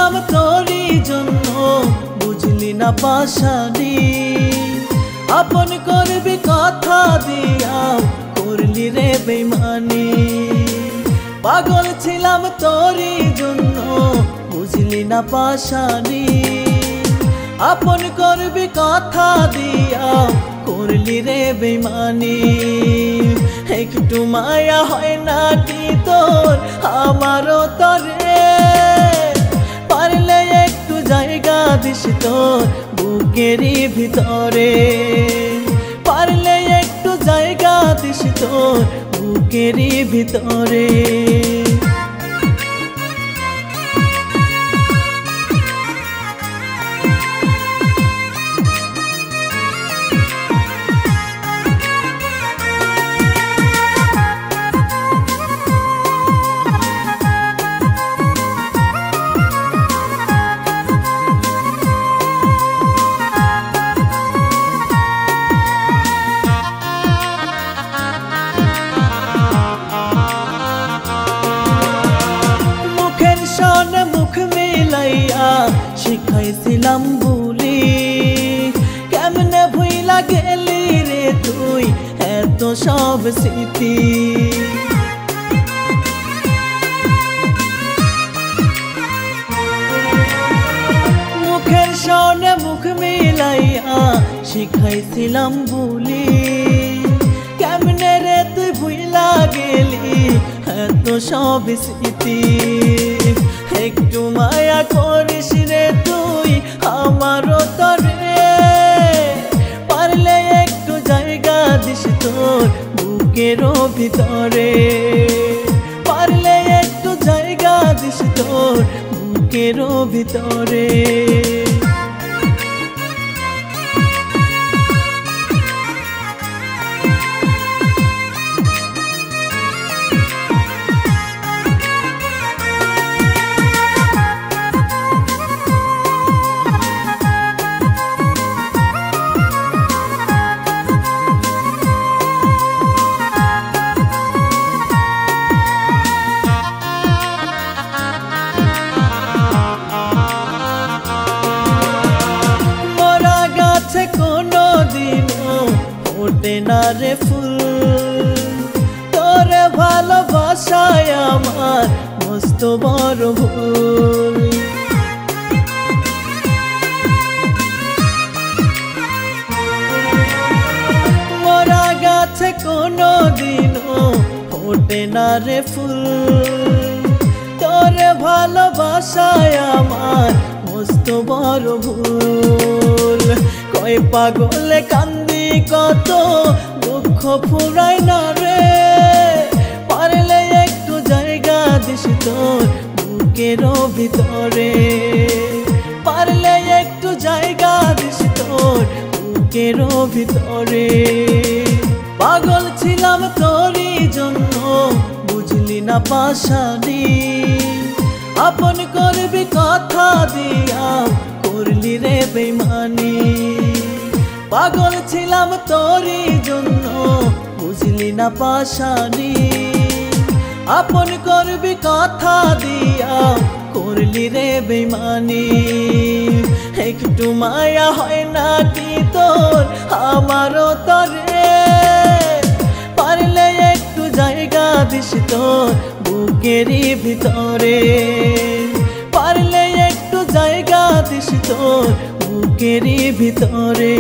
ছিলাম তোরই জন্য বুঝলি না পাশানি আপন করবি কথা দিয়া করলি রে বেইমানি পাগল ছিলাম তোরই জন্য বুঝলি না পাশানি আপন করবি কথা দিয়া করলি রে বেইমানি একটু মায়া হয় না কি তোর আমারও তরে পারলে একটু জায়গা দিস তোর বুকেরই ভিতরে পারলে একটু জায়গা দিস তোর বুকেরই ভিতরে শিখাইছিলাম ভুলি কেমনে ভুইলা গেলি রে তুই এত সব স্মৃতি মুখের সনে মুখ মিলাইয়া শিখাইছিলাম ভুলি কেমনে রে তুই ভুইলা গেলি এত সব স্মৃতি একটু মায়া করিস রে তুই আমারও তরে পারলে একটু জায়গা দিস তোর বুকেরও ভিতরে পারলে একটু জায়গা দিস তোর বুকেরও ভিতরে না রে ফুল তোরে ভালোবাসায় আমার মস্ত বড় ভুল মরা গাছে কোনো দিনও ফোটে না রে ফুল তোরে ভালোবাসায় আমার মস্ত বড় ভুল কয় পাগলে কান্দি কত দুঃখ ফুরায় না রে পারলে একটু জায়গা দিস তোর বুকেরও ভিতরে পারলে একটু জায়গা দিস তোর বুকেরও ভিতরে পাগল ছিলাম তোরই জন্য বুঝলি না পাশানি আপন করবি কথা দিয়া করলি রে বেইমানি পাগল ছিলাম তোরই জন্য বুঝলি না পাশানি আপন করবি কথা দিয়া করলি রে বেইমানি একটু মায়া হয় না কি তোর আমারও তরে পারলে একটু জায়গা দিস তোর বুকেরই ভিতরে পারলে একটু জায়গা দিস তোর বুকেরই ভিতরে।